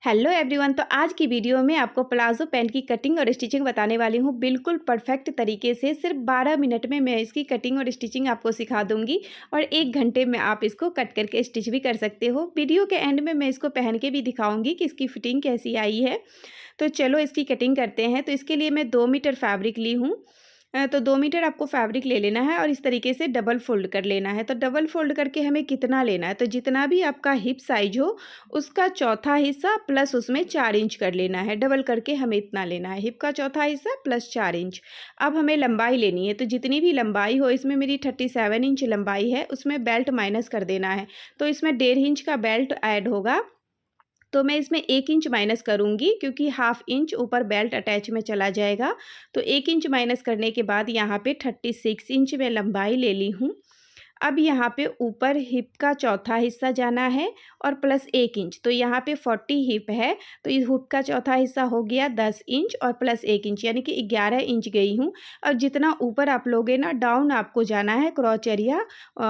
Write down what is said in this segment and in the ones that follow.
Hello everyone. तो आज की वीडियो में आपको प्लाजो पैंट की कटिंग और स्टिचिंग बताने वाली हूँ बिल्कुल परफेक्ट तरीके से। सिर्फ 12 मिनट में मैं इसकी कटिंग और स्टिचिंग आपको सिखा दूंगी और 1 घंटे में आप इसको कट करके स्टिच भी कर सकते हो। वीडियो के एंड में मैं इसको पहन के भी दिखाऊंगी कि इसकी फिटिंग कैसी आई है। तो चलो इसकी कटिंग करते हैं। तो इसके लिए मैं 2 मीटर फैब्रिक ली हूँ। तो 2 मीटर आपको फैब्रिक ले लेना है और इस तरीके से डबल फ़ोल्ड कर लेना है। तो डबल फ़ोल्ड करके हमें कितना लेना है, तो जितना भी आपका हिप साइज़ हो उसका चौथा हिस्सा प्लस उसमें 4 इंच कर लेना है। डबल करके हमें इतना लेना है, हिप का चौथा हिस्सा प्लस 4 इंच। अब हमें लंबाई लेनी है, तो जितनी भी लंबाई हो, इसमें मेरी 37 इंच लंबाई है, उसमें बेल्ट माइनस कर देना है। तो इसमें 1.5 इंच का बेल्ट ऐड होगा। तो मैं इसमें 1 इंच माइनस करूँगी क्योंकि हाफ़ इंच ऊपर बेल्ट अटैच में चला जाएगा। तो 1 इंच माइनस करने के बाद यहाँ पे 36 इंच मैं लंबाई ले ली हूँ। अब यहाँ पे ऊपर हिप का चौथा हिस्सा जाना है और प्लस 1 इंच, तो यहाँ पे 40 हिप है, तो इस हुक का चौथा हिस्सा हो गया 10 इंच और प्लस 1 इंच यानी कि 11 इंच गई हूँ। और जितना ऊपर आप लोगे ना, डाउन आपको जाना है crotch area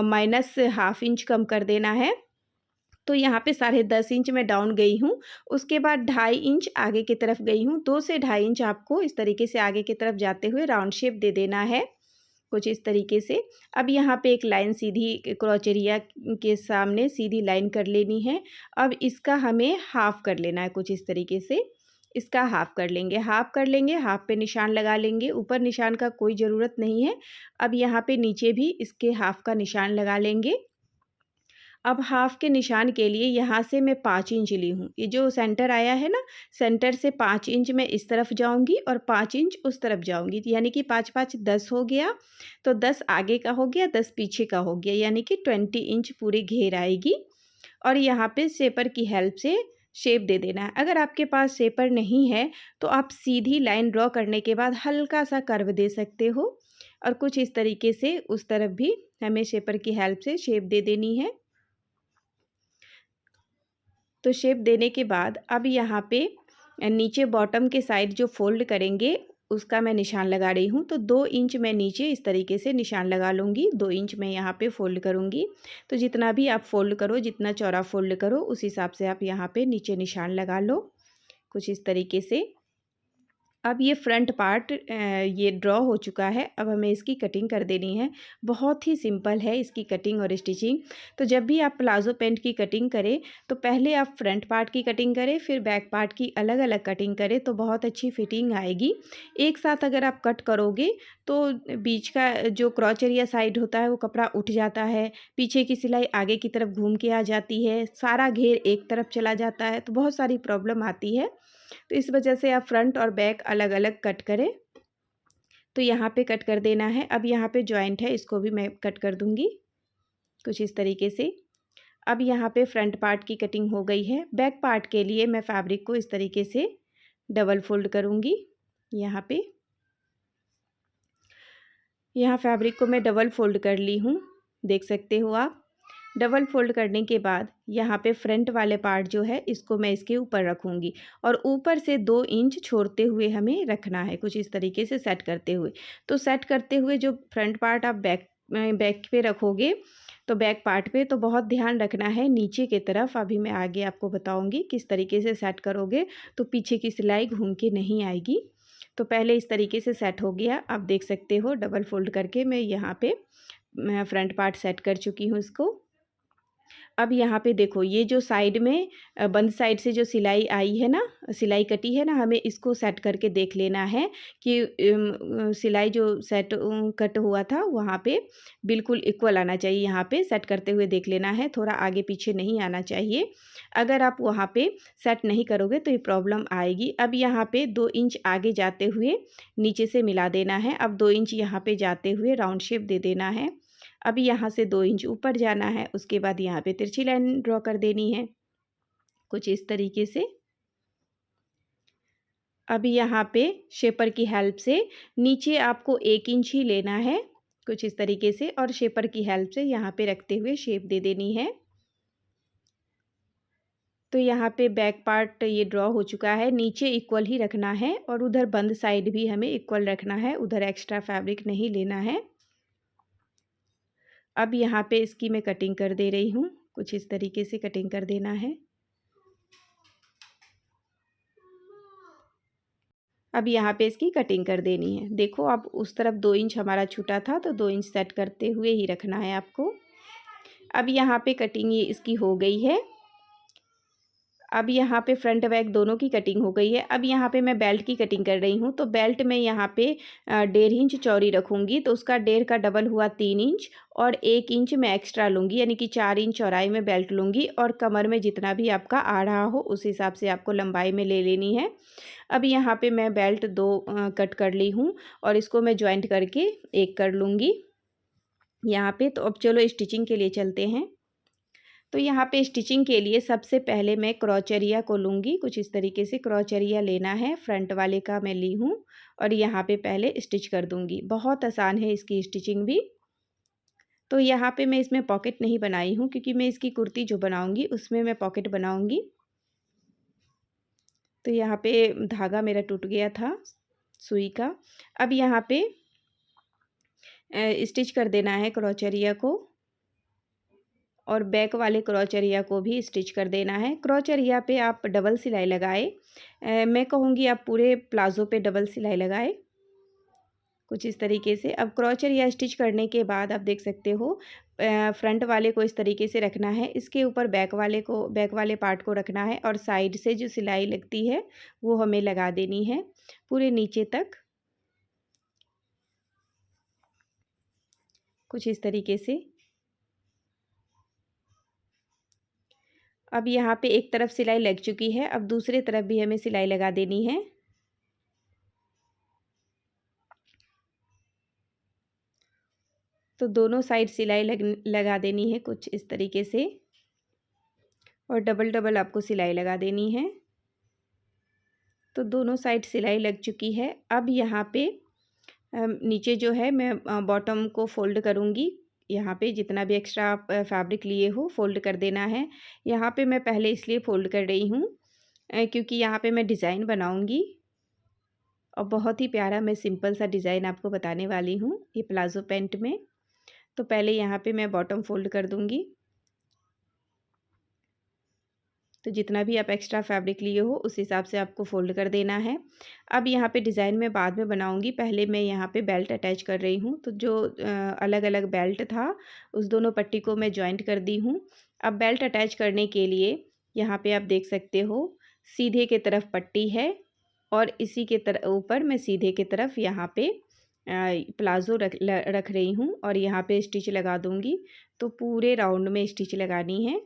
minus half inch कम कर देना है। तो यहाँ पे 10.5 इंच मैं डाउन गई हूँ। उसके बाद 2.5 इंच आगे की तरफ गई हूँ। 2 से 2.5 इंच आपको इस तरीके से आगे की तरफ जाते हुए राउंड शेप दे देना है, कुछ इस तरीके से। अब यहाँ पे एक लाइन सीधी क्रॉच एरिया के सामने सीधी लाइन कर लेनी है। अब इसका हमें हाफ़ कर लेना है, कुछ इस तरीके से। इसका हाफ़ कर लेंगे, हाफ़ कर लेंगे, हाफ़ पे निशान लगा लेंगे। ऊपर निशान का कोई ज़रूरत नहीं है। अब यहाँ पे नीचे भी इसके हाफ़ का निशान लगा लेंगे। अब हाफ़ के निशान के लिए यहाँ से मैं 5 इंच ली हूँ। ये जो सेंटर आया है ना, सेंटर से 5 इंच मैं इस तरफ जाऊँगी और 5 इंच उस तरफ जाऊँगी, यानी कि 5-5 10 हो गया। तो 10 आगे का हो गया, 10 पीछे का हो गया, यानी कि 20 इंच पूरी घेर आएगी। और यहाँ पे शेपर की हेल्प से शेप दे देना है। अगर आपके पास शेपर नहीं है तो आप सीधी लाइन ड्रॉ करने के बाद हल्का सा कर्व दे सकते हो और कुछ इस तरीके से उस तरफ भी हमें शेपर की हेल्प से शेप दे देनी है। तो शेप देने के बाद अब यहाँ पे नीचे बॉटम के साइड जो फ़ोल्ड करेंगे उसका मैं निशान लगा रही हूँ। तो 2 इंच मैं नीचे इस तरीके से निशान लगा लूँगी। 2 इंच मैं यहाँ पे फ़ोल्ड करूँगी। तो जितना भी आप फ़ोल्ड करो, जितना चौड़ा फ़ोल्ड करो, उस हिसाब से आप यहाँ पे नीचे निशान लगा लो, कुछ इस तरीके से। अब ये फ्रंट पार्ट ये ड्रॉ हो चुका है। अब हमें इसकी कटिंग कर देनी है। बहुत ही सिंपल है इसकी कटिंग और स्टिचिंग। तो जब भी आप प्लाज़ो पैंट की कटिंग करें तो पहले आप फ्रंट पार्ट की कटिंग करें, फिर बैक पार्ट की अलग अलग कटिंग करें, तो बहुत अच्छी फिटिंग आएगी। एक साथ अगर आप कट करोगे तो बीच का जो क्रॉच एरिया साइड होता है वो कपड़ा उठ जाता है, पीछे की सिलाई आगे की तरफ घूम के आ जाती है, सारा घेर एक तरफ चला जाता है, तो बहुत सारी प्रॉब्लम आती है। तो इस वजह से आप फ्रंट और बैक अलग अलग कट करें। तो यहाँ पे कट कर देना है। अब यहाँ पे जॉइंट है, इसको भी मैं कट कर दूँगी, कुछ इस तरीके से। अब यहाँ पे फ्रंट पार्ट की कटिंग हो गई है। बैक पार्ट के लिए मैं फैब्रिक को इस तरीके से डबल फ़ोल्ड करूँगी। यहाँ पे यहाँ फैब्रिक को मैं डबल फ़ोल्ड कर ली हूँ, देख सकते हो आप। डबल फ़ोल्ड करने के बाद यहाँ पे फ्रंट वाले पार्ट जो है इसको मैं इसके ऊपर रखूँगी और ऊपर से 2 इंच छोड़ते हुए हमें रखना है, कुछ इस तरीके से सेट करते हुए। तो सेट करते हुए जो फ्रंट पार्ट आप बैक पे रखोगे, तो बैक पार्ट पे तो बहुत ध्यान रखना है नीचे की तरफ। अभी मैं आगे आपको बताऊँगी किस तरीके से सेट करोगे तो पीछे की सिलाई घूम के नहीं आएगी। तो पहले इस तरीके से सेट हो गया। आप देख सकते हो डबल फ़ोल्ड करके मैं यहाँ पे फ्रंट पार्ट सेट कर चुकी हूँ इसको। अब यहाँ पे देखो ये जो साइड में बंद साइड से जो सिलाई आई है ना, सिलाई कटी है ना, हमें इसको सेट करके देख लेना है कि सिलाई जो कट हुआ था वहाँ पे बिल्कुल इक्वल आना चाहिए। यहाँ पे सेट करते हुए देख लेना है, थोड़ा आगे पीछे नहीं आना चाहिए। अगर आप वहाँ पे सेट नहीं करोगे तो ये प्रॉब्लम आएगी। अब यहाँ पे 2 इंच आगे जाते हुए नीचे से मिला देना है। अब 2 इंच यहाँ पे जाते हुए राउंड शेप दे देना है। अब यहाँ से 2 इंच ऊपर जाना है, उसके बाद यहाँ पे तिरछी लाइन ड्रॉ कर देनी है, कुछ इस तरीके से। अब यहाँ पे शेपर की हेल्प से नीचे आपको 1 इंच ही लेना है, कुछ इस तरीके से, और शेपर की हेल्प से यहाँ पे रखते हुए शेप दे देनी है। तो यहाँ पे बैक पार्ट ये ड्रॉ हो चुका है, नीचे इक्वल ही रखना है और उधर बंद साइड भी हमें इक्वल रखना है, उधर एक्स्ट्रा फैब्रिक नहीं लेना है। अब यहाँ पे इसकी मैं कटिंग कर दे रही हूँ, कुछ इस तरीके से कटिंग कर देना है। अब यहाँ पे इसकी कटिंग कर देनी है। देखो अब उस तरफ 2 इंच हमारा छूटा था तो 2 इंच सेट करते हुए ही रखना है आपको। अब यहाँ पे कटिंग ये इसकी हो गई है। अब यहाँ पे फ्रंट बैक दोनों की कटिंग हो गई है। अब यहाँ पे मैं बेल्ट की कटिंग कर रही हूँ, तो बेल्ट में यहाँ पे 1.5 इंच चौड़ी रखूँगी, तो उसका 1.5 का डबल हुआ 3 इंच और 1 इंच मैं एक्स्ट्रा लूँगी, यानी कि 4 इंच चौड़ाई में बेल्ट लूँगी और कमर में जितना भी आपका आ रहा हो उस हिसाब से आपको लंबाई में ले लेनी है। अब यहाँ पे मैं बेल्ट 2 कट कर ली हूँ और इसको मैं जॉइंट करके एक कर लूँगी यहाँ पे। तो अब चलो स्टिचिंग के लिए चलते हैं। तो यहाँ पे स्टिचिंग के लिए सबसे पहले मैं क्रॉचरिया को लूँगी। कुछ इस तरीके से क्रॉचरिया लेना है, फ्रंट वाले का मैं ली हूँ और यहाँ पे पहले स्टिच कर दूँगी। बहुत आसान है इसकी स्टिचिंग भी। तो यहाँ पे मैं इसमें पॉकेट नहीं बनाई हूँ क्योंकि मैं इसकी कुर्ती जो बनाऊँगी उसमें मैं पॉकेट बनाऊँगी। तो यहाँ पे धागा मेरा टूट गया था सुई का। अब यहाँ पे स्टिच कर देना है क्रॉचरिया को और बैक वाले क्रॉचरिया को भी स्टिच कर देना है। क्रॉचरिया पे आप डबल सिलाई लगाएं। मैं कहूँगी आप पूरे प्लाज़ो पे डबल सिलाई लगाएं, कुछ इस तरीके से। अब क्रॉचरिया स्टिच करने के बाद आप देख सकते हो फ्रंट वाले को इस तरीके से रखना है, इसके ऊपर बैक वाले पार्ट को रखना है और साइड से जो सिलाई लगती है वो हमें लगा देनी है पूरे नीचे तक, कुछ इस तरीके से। अब यहाँ पे एक तरफ सिलाई लग चुकी है, अब दूसरे तरफ भी हमें सिलाई लगा देनी है। तो दोनों साइड सिलाई लगा देनी है कुछ इस तरीके से और डबल डबल आपको सिलाई लगा देनी है। तो दोनों साइड सिलाई लग चुकी है। अब यहाँ पे नीचे जो है मैं बॉटम को फ़ोल्ड करूँगी। यहाँ पे जितना भी एक्स्ट्रा आप फैब्रिक लिए हो फ़ोल्ड कर देना है। यहाँ पे मैं पहले इसलिए फ़ोल्ड कर रही हूँ क्योंकि यहाँ पे मैं डिज़ाइन बनाऊँगी और बहुत ही प्यारा मैं सिंपल सा डिज़ाइन आपको बताने वाली हूँ ये प्लाज़ो पैंट में। तो पहले यहाँ पे मैं बॉटम फ़ोल्ड कर दूँगी। तो जितना भी आप एक्स्ट्रा फैब्रिक लिए हो उस हिसाब से आपको फ़ोल्ड कर देना है। अब यहाँ पे डिज़ाइन मैं बाद में बनाऊँगी, पहले मैं यहाँ पे बेल्ट अटैच कर रही हूँ। तो जो अलग-अलग बेल्ट था उस दोनों पट्टी को मैं जॉइंट कर दी हूँ। अब बेल्ट अटैच करने के लिए यहाँ पे आप देख सकते हो सीधे के तरफ पट्टी है और इसी के ऊपर मैं सीधे की तरफ यहाँ पे प्लाज़ो रख रही हूँ और यहाँ पे स्टिच लगा दूँगी। तो पूरे राउंड में स्टिच लगानी है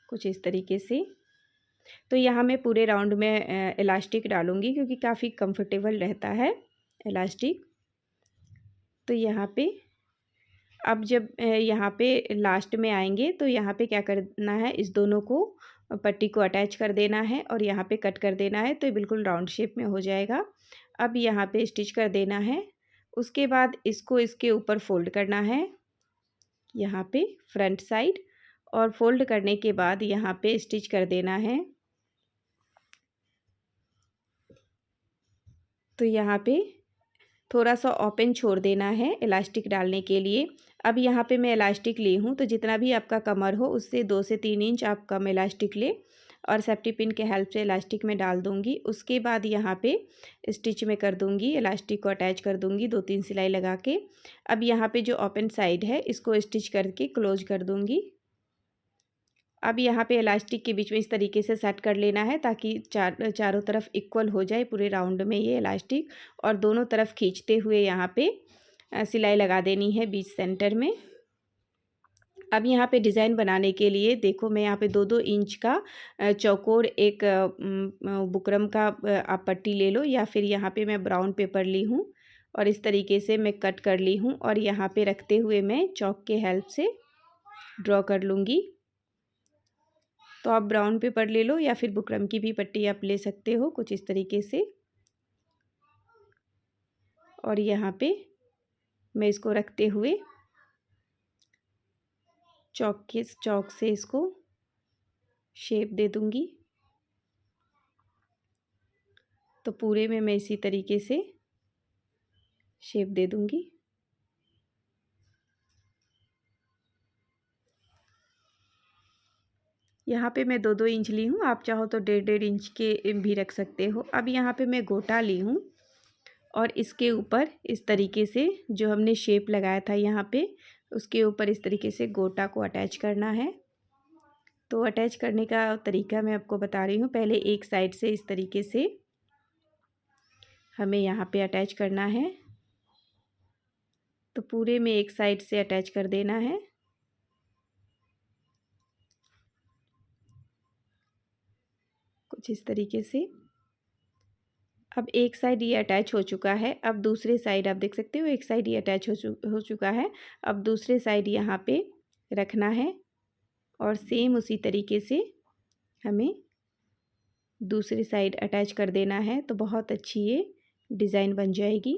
कुछ इस तरीके से। तो यहाँ मैं पूरे राउंड में इलास्टिक डालूँगी क्योंकि काफ़ी कंफर्टेबल रहता है इलास्टिक। तो यहाँ पे अब जब यहाँ पे लास्ट में आएंगे तो यहाँ पे क्या करना है, इस दोनों को पट्टी को अटैच कर देना है और यहाँ पे कट कर देना है तो ये बिल्कुल राउंड शेप में हो जाएगा। अब यहाँ पे स्टिच कर देना है, उसके बाद इसको इसके ऊपर फोल्ड करना है यहाँ पे फ्रंट साइड और फोल्ड करने के बाद यहाँ पे स्टिच कर देना है। तो यहाँ पे थोड़ा सा ओपन छोड़ देना है इलास्टिक डालने के लिए। अब यहाँ पे मैं इलास्टिक ली हूँ तो जितना भी आपका कमर हो उससे 2 से 3 इंच आप कम इलास्टिक ले और सेफ्टी पिन के हेल्प से इलास्टिक में डाल दूँगी। उसके बाद यहाँ पे स्टिच में कर दूँगी, इलास्टिक को अटैच कर दूँगी 2-3 सिलाई लगा के। अब यहाँ पे जो ओपन साइड है इसको स्टिच करके क्लोज कर दूँगी। अब यहाँ पे इलास्टिक के बीच में इस तरीके से सेट कर लेना है ताकि चारों तरफ इक्वल हो जाए पूरे राउंड में ये इलास्टिक और दोनों तरफ खींचते हुए यहाँ पे सिलाई लगा देनी है बीच सेंटर में। अब यहाँ पे डिज़ाइन बनाने के लिए देखो मैं यहाँ पे 2-2 इंच का चौकोर एक बुकरम का आप पट्टी ले लो या फिर यहाँ पे मैं ब्राउन पेपर ली हूँ और इस तरीके से मैं कट कर ली हूँ और यहाँ पे रखते हुए मैं चौक के हेल्प से ड्रॉ कर लूँगी। तो आप ब्राउन पेपर ले लो या फिर बुकरम की भी पट्टी आप ले सकते हो कुछ इस तरीके से। और यहाँ पे मैं इसको रखते हुए चौक से इसको शेप दे दूँगी। तो पूरे में मैं इसी तरीके से शेप दे दूँगी। यहाँ पे मैं 2-2 इंच ली हूँ, आप चाहो तो 1.5-1.5 इंच के भी रख सकते हो। अब यहाँ पे मैं गोटा ली हूँ और इसके ऊपर इस तरीके से जो हमने शेप लगाया था यहाँ पे, उसके ऊपर इस तरीके से गोटा को अटैच करना है। तो अटैच करने का तरीका मैं आपको बता रही हूँ। पहले एक साइड से इस तरीके से हमें यहाँ पे अटैच करना है, तो पूरे में एक साइड से अटैच कर देना है। कुछ इस तरीके से। अब एक साइड ये अटैच हो चुका है। अब दूसरे साइड आप देख सकते हो, एक साइड ये अटैच हो चुका है। अब दूसरे साइड यहाँ पे रखना है और सेम उसी तरीके से हमें दूसरी साइड अटैच कर देना है, तो बहुत अच्छी ये डिज़ाइन बन जाएगी।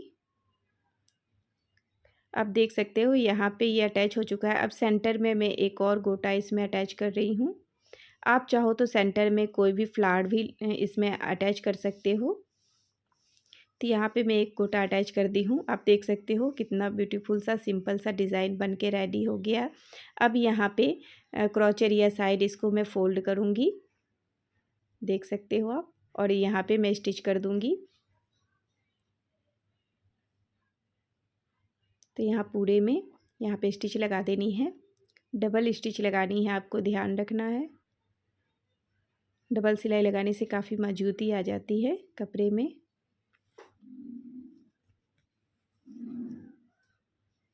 आप देख सकते हो यहाँ पे ये अटैच हो चुका है। अब सेंटर में मैं एक और गोटा इसमें अटैच कर रही हूँ। आप चाहो तो सेंटर में कोई भी फ्लावर भी इसमें अटैच कर सकते हो। तो यहाँ पे मैं एक गोटा अटैच कर दी हूँ। आप देख सकते हो कितना ब्यूटीफुल सा सिंपल सा डिज़ाइन बन के रेडी हो गया। अब यहाँ पे क्रॉच एरिया साइड इसको मैं फ़ोल्ड करूँगी, देख सकते हो आप, और यहाँ पे मैं स्टिच कर दूँगी। तो यहाँ पूरे में यहाँ पे स्टिच लगा देनी है। डबल स्टिच लगानी है, आपको ध्यान रखना है। डबल सिलाई लगाने से काफ़ी मजबूती आ जाती है कपड़े में।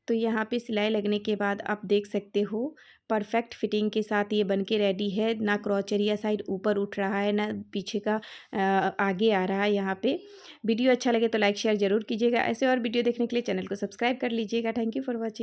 तो यहाँ पे सिलाई लगने के बाद आप देख सकते हो परफेक्ट फिटिंग के साथ ये बनके रेडी है। ना क्रॉच एरिया साइड ऊपर उठ रहा है, ना पीछे का आगे आ रहा है यहाँ पे। वीडियो अच्छा लगे तो लाइक शेयर ज़रूर कीजिएगा। ऐसे और वीडियो देखने के लिए चैनल को सब्सक्राइब कर लीजिएगा। Thank you for watching.